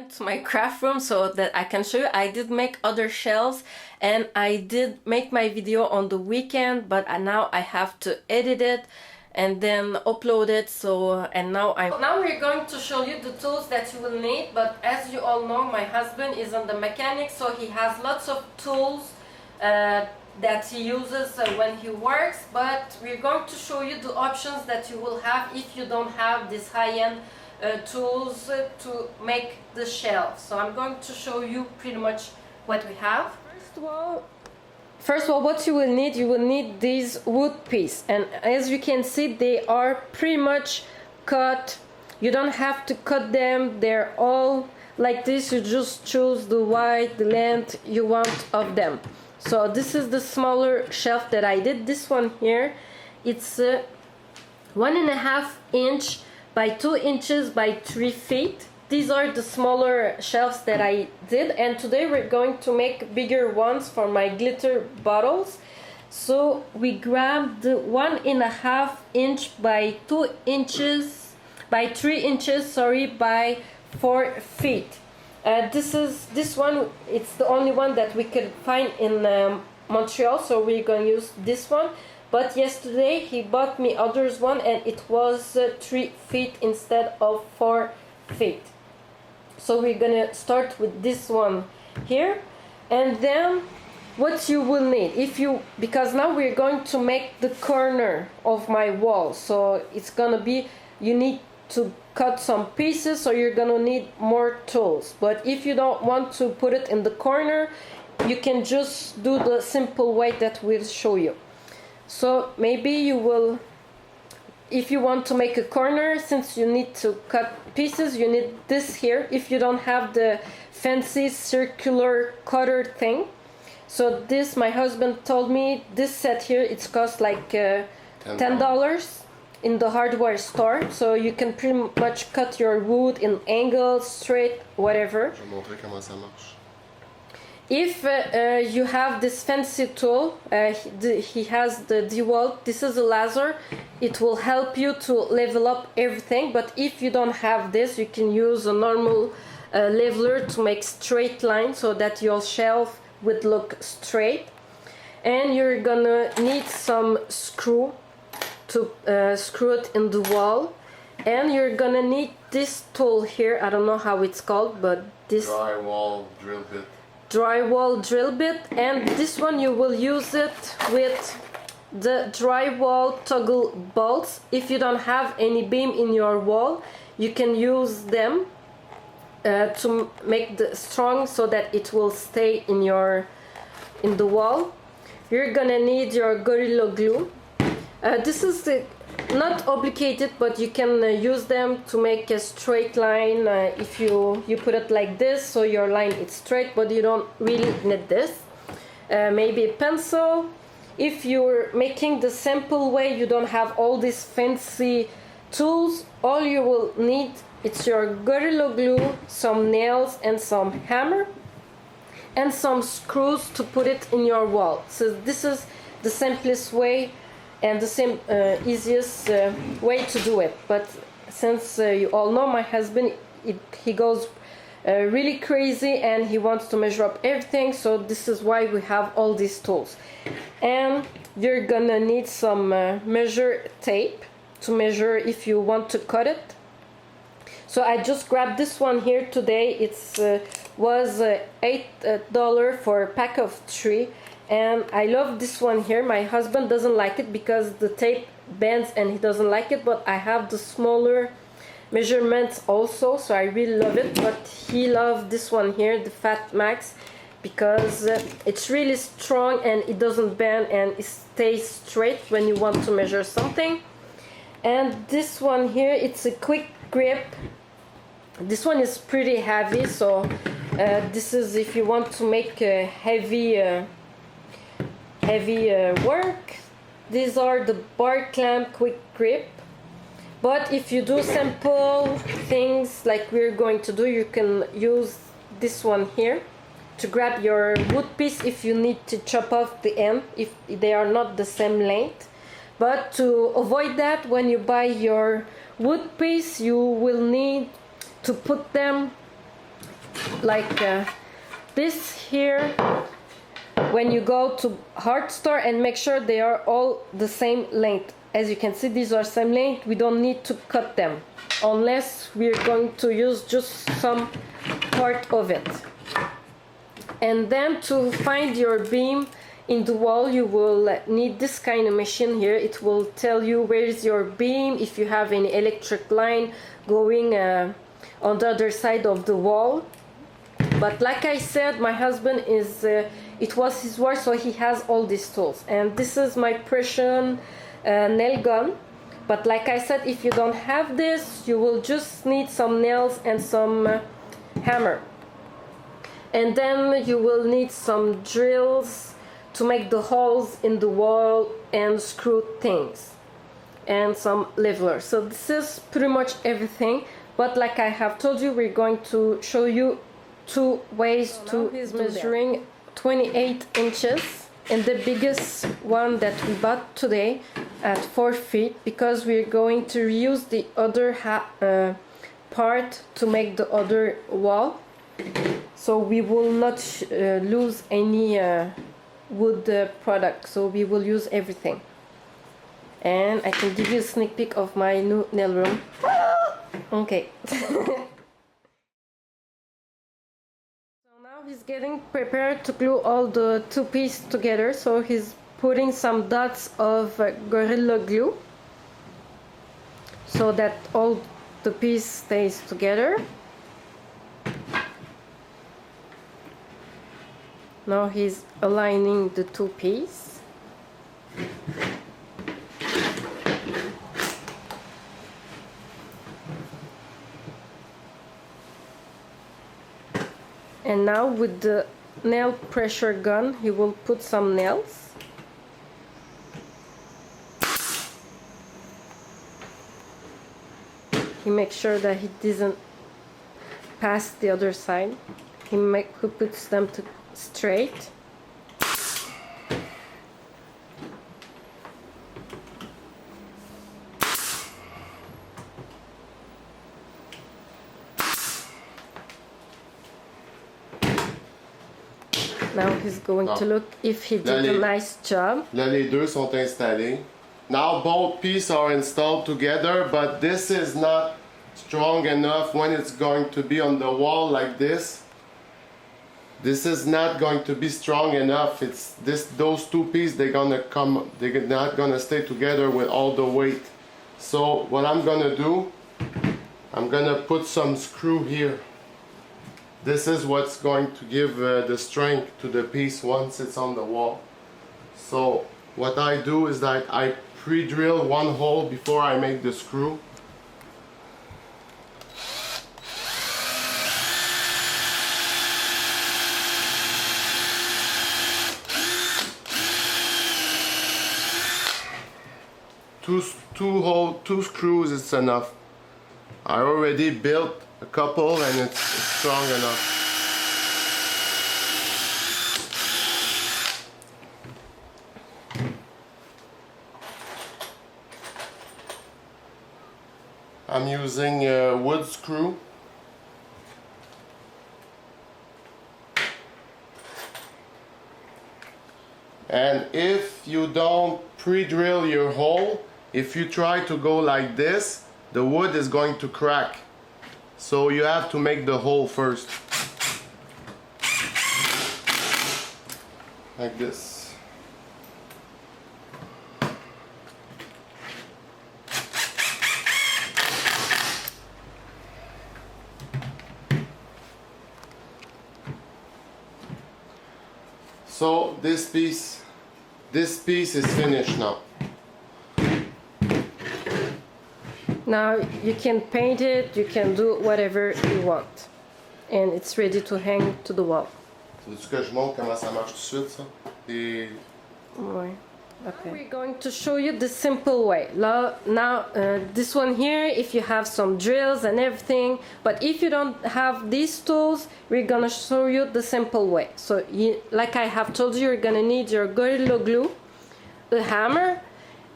went to my craft room so that I can show you. I did make other shelves and I did make my video on the weekend, but now I have to edit it and then upload it. So now we're going to show you the tools that you will need. But as you all know, my husband is on the mechanic, so he has lots of tools that he uses when he works. But we're going to show you the options that you will have if you don't have this high-end tools to make the shelf. So I'm going to show you pretty much what we have. First of all, what you will need these wood pieces, and as you can see, they are pretty much cut. You don't have to cut them, they're all like this. You just choose the width, the length you want of them. So this is the smaller shelf that I did. This one here, it's 1.5 inch by 2 inches by 3 feet. These are the smaller shelves that I did, and today we're going to make bigger ones for my glitter bottles. So we grabbed the 1.5 inch by 2 inches by 3 inches, sorry, by 4 feet. This one, it's the only one that we could find in Montreal, so we're going to use this one. But yesterday he bought me others one, and it was 3 feet instead of 4 feet. So we're gonna start with this one here, and then what you will need, because now we're going to make the corner of my wall, so it's gonna be, you need to cut some pieces, so you're gonna need more tools. But if you don't want to put it in the corner, you can just do the simple way that we'll show you. So maybe you will, if you want to make a corner, since you need to cut pieces, you need this here if you don't have the fancy circular cutter thing. So this, my husband told me, this set here, it's cost like $10 in the hardware store. So you can pretty much cut your wood in angles, straight, whatever. Je vais montrer comment ça marche. If you have this fancy tool, he has the DeWalt, this is a laser, it will help you to level up everything. But if you don't have this, you can use a normal leveler to make straight lines so that your shelf would look straight. And you're gonna need some screw to screw it in the wall. And you're gonna need this tool here, I don't know how it's called, but this Drywall drill bit. Drywall drill bit, and this one you will use it with the drywall toggle bolts. If you don't have any beam in your wall, you can use them to make the strong so that it will stay in the wall. You're gonna need your Gorilla Glue. This is not obligated, but you can use them to make a straight line. If you put it like this, so your line is straight, but you don't really need this. Maybe a pencil. If you're making the simple way, you don't have all these fancy tools, all you will need, it's your Gorilla Glue, some nails and some hammer, and some screws to put it in your wall. So this is the simplest way and the easiest way to do it. But since you all know my husband, he goes really crazy and he wants to measure up everything, so this is why we have all these tools. And you're gonna need some measure tape to measure if you want to cut it. So I just grabbed this one here today. It's was $8 for a pack of 3. And I love this one here. My husband doesn't like it because the tape bends and he doesn't like it, but I have the smaller measurements also, so I really love it. But he loves this one here, the Fat Max, because it's really strong and it doesn't bend and it stays straight when you want to measure something. And this one here, it's a quick grip. This one is pretty heavy, so this is if you want to make a heavy work. These are the bar clamp quick grip. But if you do simple things like we're going to do, you can use this one here to grab your wood piece if you need to chop off the end, if they are not the same length. But to avoid that, when you buy your wood piece, you will need to put them like this here when you go to art store, and make sure they are all the same length. As you can see, these are same length. We don't need to cut them unless we're going to use just some part of it. And then to find your beam in the wall, you will need this kind of machine here. It will tell you where is your beam, if you have any electric line going on the other side of the wall. But like I said, my husband is it was his work, so he has all these tools. And this is my Prussian nail gun. But like I said, if you don't have this, you will just need some nails and some hammer. And then you will need some drills to make the holes in the wall and screw things, and some levelers. So this is pretty much everything. But like I have told you, we're going to show you two ways to do. He's measuring 28 inches, and the biggest one that we bought today at 4 feet, because we're going to use the other part to make the other wall. So we will not lose any wood product, so we will use everything. And I can give you a sneak peek of my new nail room. Okay. So now he's getting prepared to glue all the two pieces together. So he's putting some dots of Gorilla Glue so that all the piece stays together. Now he's aligning the two pieces. And now with the nail pressure gun, he will put some nails. He makes sure that he doesn't pass the other side. He puts them straight. Now he's going to look if he did a nice job. Là, les deux sont installés. Now both pieces are installed together, but this is not strong enough when it's going to be on the wall like this. This is not going to be strong enough. It's those two pieces, they're not gonna stay together with all the weight. So what I'm gonna do, I'm gonna put some screw here. This is what's going to give the strength to the piece once it's on the wall. So what I do is that I pre-drill one hole before I make the screw. Two screws is enough. I already built a couple and it's strong enough. I'm using a wood screw. And if you don't pre-drill your hole, if you try to go like this, the wood is going to crack. So you have to make the hole first. Like this. So this piece is finished now. Now you can paint it, you can do whatever you want. And it's ready to hang to the wall. Veux-tu que je montre comment ça marche tout de suite, ça? Ouais. Okay. We're going to show you the simple way. Now, this one here, if you have some drills and everything, but if you don't have these tools, we're gonna show you the simple way. So, like I have told you, you're gonna need your Gorilla Glue, a hammer,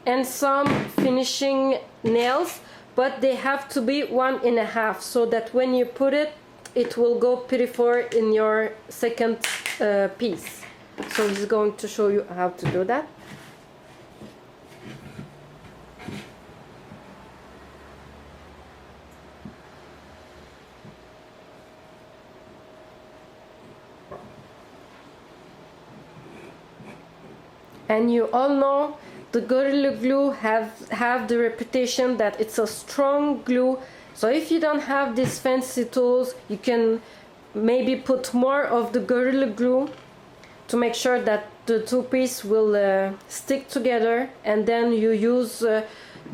and some finishing nails, but they have to be 1.5, so that when you put it it will go pretty far in your second piece. So he's going to show you how to do that. And you all know the Gorilla Glue have the reputation that it's a strong glue. So if you don't have these fancy tools, you can maybe put more of the Gorilla Glue to make sure that the two pieces will stick together. And then you use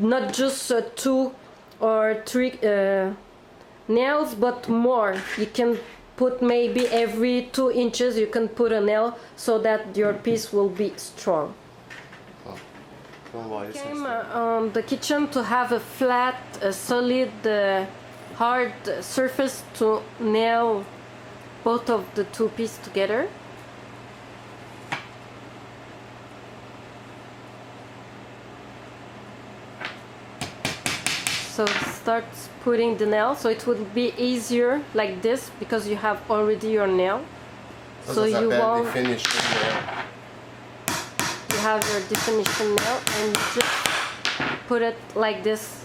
not just 2 or 3 nails, but more. You can put maybe every 2 inches you can put a nail so that your piece will be strong. Came on the kitchen to have a flat, solid, hard surface to nail both of the 2 pieces together. So start putting the nail, so it will be easier like this because you have already your nail. So you won't have your definition nail, and you just put it like this.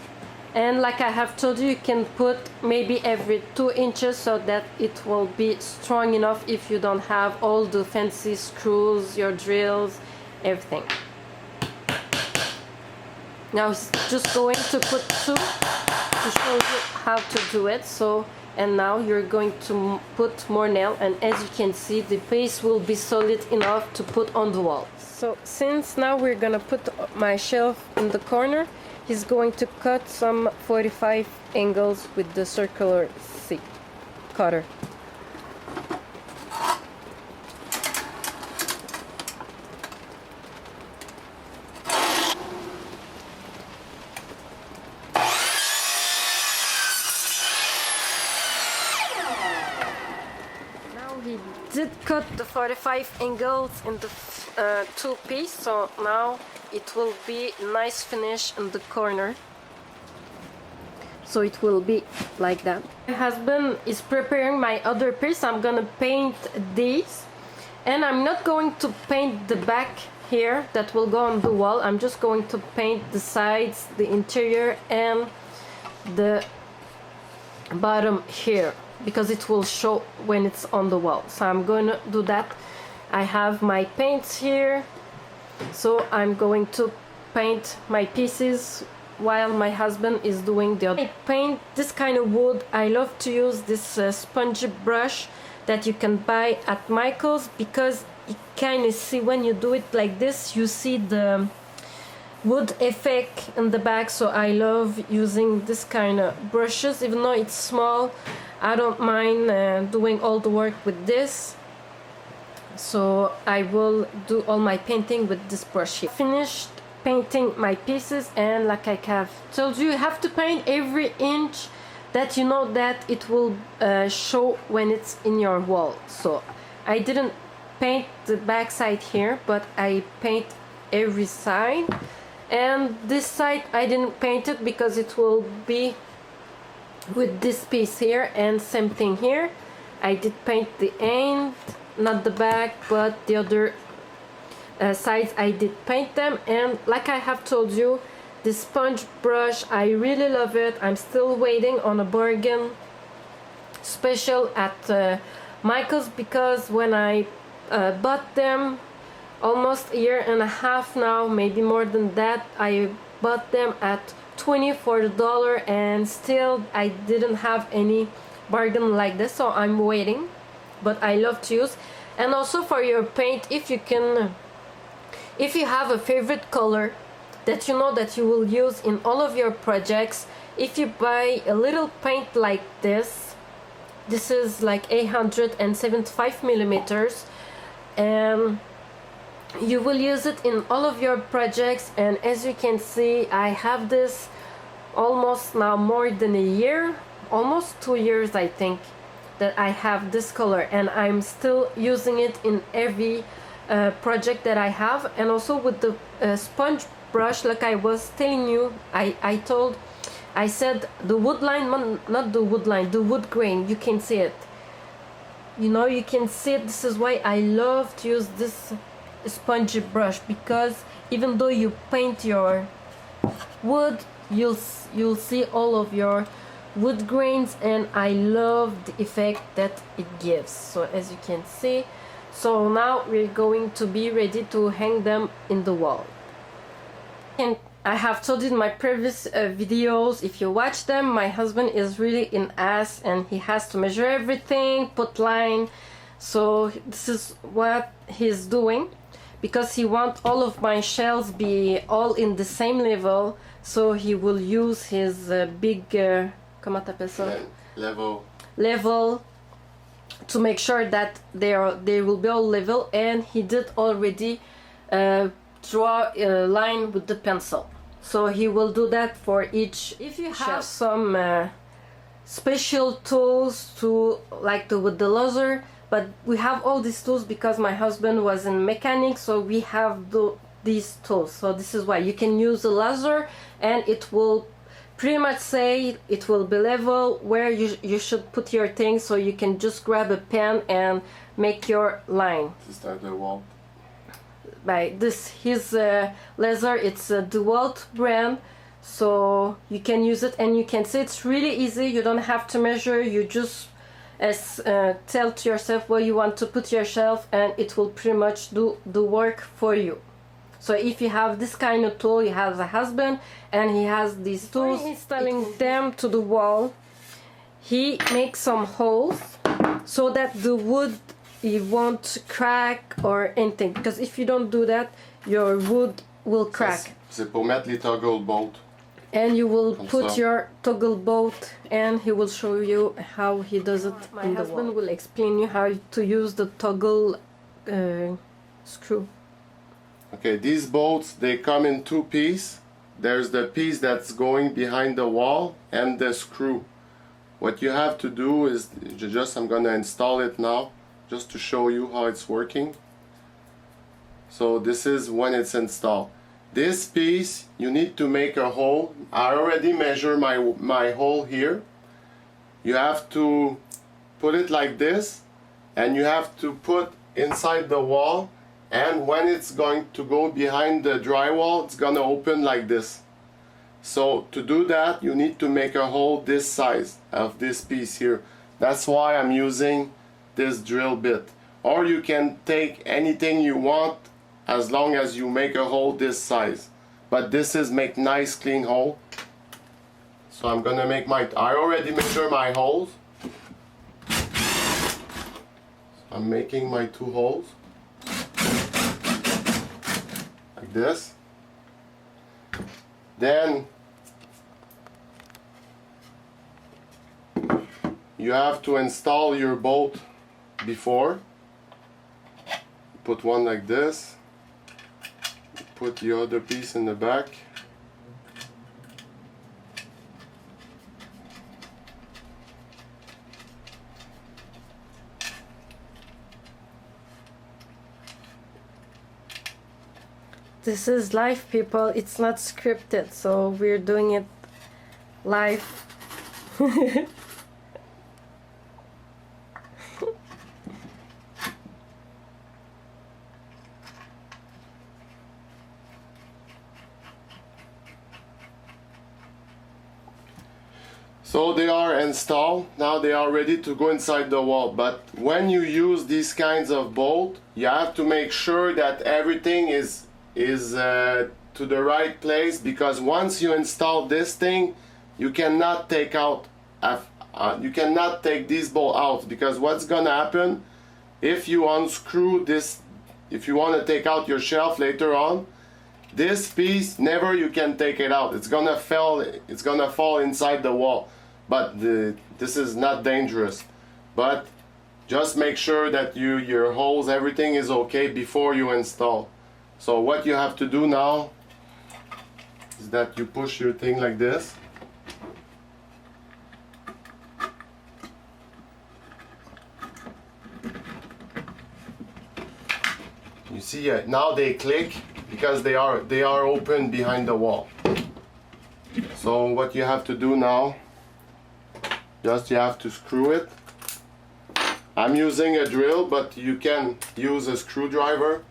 And like I have told you, you can put maybe every 2 inches so that it will be strong enough if you don't have all the fancy screws, your drills, everything. Now it's just going to put 2 to show you how to do it. So, and now you're going to put more nail, and as you can see, the base will be solid enough to put on the wall. So since now we're gonna put my shelf in the corner, he's going to cut some 45 angles with the circular cutter. He did cut the 45 angles in the 2 piece, so now it will be nice finish in the corner. So it will be like that. My husband is preparing my other piece. I'm gonna paint these, and I'm not going to paint the back here that will go on the wall. I'm just going to paint the sides, the interior, and the bottom here, because it will show when it's on the wall. So I'm going to do that. I have my paints here, so I'm going to paint my pieces while my husband is doing the other. I paint this kind of wood. I love to use this spongy brush that you can buy at Michael's, because you kind of see when you do it like this, you see the wood effect in the back. So I love using this kind of brushes. Even though it's small, I don't mind doing all the work with this. So I will do all my painting with this brush here. Finished painting my pieces, and like I have told you, you have to paint every inch that you know that it will show when it's in your wall. So I didn't paint the back side here, but I paint every side. And this side I didn't paint it because it will be with this piece here, and same thing here. I did paint the end, not the back, but the other sides I did paint them. And like I have told you, this sponge brush, I really love it. I'm still waiting on a bargain special at Michael's, because when I bought them almost a year and a half now, maybe more than that, I bought them at $24, and still I didn't have any bargain like this, so I'm waiting. But I love to use. And also for your paint, if you have a favorite color that you know that you will use in all of your projects, if you buy a little paint like this is like 875 millimeters, and you will use it in all of your projects. And as you can see, I have this almost now more than a year, almost 2 years I think, that I have this color, and I'm still using it in every project that I have. And also with the sponge brush, like I was telling you, I said the wood line, not the wood line, the wood grain, you can see it. You know, you can see this is why I love to use this spongy brush, because even though you paint your wood, you'll see all of your wood grains, and I love the effect that it gives. So as you can see, so now we're going to be ready to hang them in the wall. And I have told you in my previous videos, if you watch them, my husband is really an ass and he has to measure everything, put line. So this is what he's doing, because he wants all of my shelves be all in the same level. So he will use his big comment t'appelles ça? Level to make sure that they will be all level, and he did already draw a line with the pencil. So he will do that for each. If you have some special tools to with the laser, but we have all these tools because my husband was in mechanics, so we have these tools. So this is why you can use the laser, and it will pretty much say it will be level where you should put your things, so you can just grab a pen and make your line. To start the wall. By this, his laser, it's a DeWalt brand, so you can use it, and you can see it's really easy. You don't have to measure, you just tell to yourself where you want to put your shelf, and it will pretty much do the work for you. So if you have this kind of tool, you have a husband and he has these tools, installing them to the wall, he makes some holes so that the wood, it won't crack or anything, because if you don't do that, your wood will crack. C'est pour mettre les toggle bolt. And you will put your toggle bolt, and he will show you how he does it. My husband will explain you how to use the toggle screw. Okay, these bolts, they come in two pieces. There's the piece that's going behind the wall and the screw. What you have to do is I'm gonna install it now, just to show you how it's working. So this is when it's installed. This piece, you need to make a hole. I already measure my hole here. You have to put it like this, and you have to put inside the wall, and when it's going to go behind the drywall, it's gonna open like this. So to do that, you need to make a hole this size of this piece here. That's why I'm using this drill bit. Or you can take anything you want, as long as you make a hole this size. But this is make nice clean hole. So I'm gonna make I already measure my holes. I'm making my two holes. Like this. Then you have to install your bolt before. Put one like this. Put the other piece in the back. This is live, people. It's not scripted, so we're doing it live. So they are installed. Now they are ready to go inside the wall. But when you use these kinds of bolt, you have to make sure that everything is to the right place, because once you install this thing, you cannot take this bolt out, because what's gonna happen if you unscrew this, if you want to take out your shelf later on, this piece never you can take it out. It's gonna fall inside the wall. But this is not dangerous. But just make sure that your holes, everything is okay before you install. So what you have to do now is that you push your thing like this. You see, now they click because they are open behind the wall. So what you have to do now, just you have to screw it I'm using a drill, but you can use a screwdriver.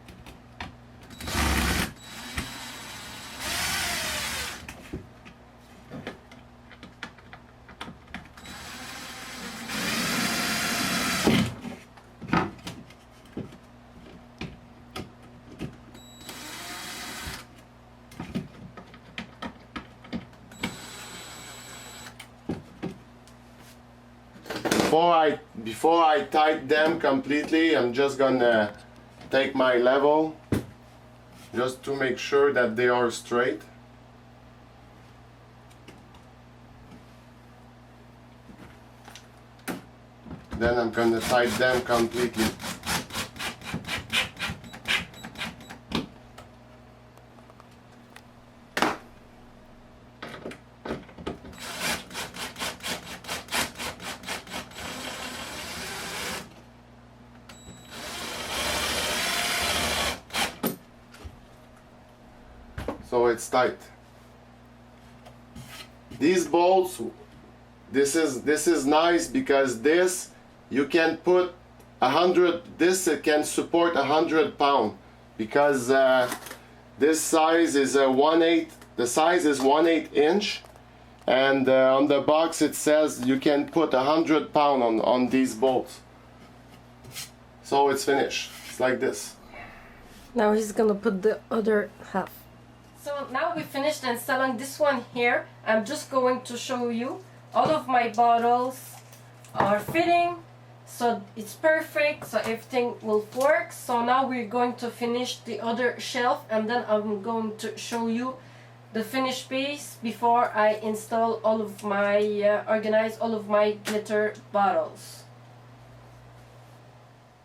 Before I tighten them completely, I'm just gonna take my level just to make sure that they are straight. Then I'm gonna tighten them completely. So it's tight. These bolts, this is nice because this you can put 100. This can support 100 pounds because this size is a 1/8. The size is 1/8 inch, and on the box it says you can put 100 pounds on these bolts. So it's finished. It's like this. Now he's gonna put the other half. So now we finished installing this one here. I'm just going to show you all of my bottles are fitting, so it's perfect, so everything will work. So now we're going to finish the other shelf, and then I'm going to show you the finished piece before I install all of my organize all of my glitter bottles.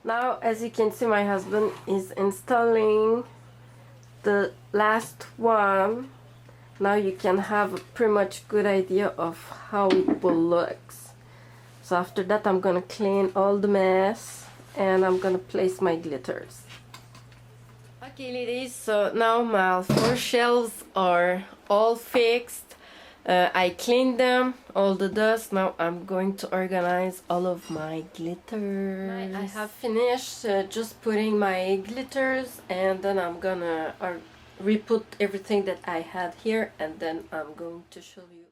Now, as you can see, my husband is installing the last one. Now you can have a pretty much good idea of how it will look. So after that, I'm gonna clean all the mess and I'm gonna place my glitters. Okay, ladies, so now my 4 shelves are all fixed. I cleaned them, all the dust. Now I'm going to organize all of my glitters. I have finished just putting my glitters, and then I'm gonna re-put everything that I had here, and then I'm going to show you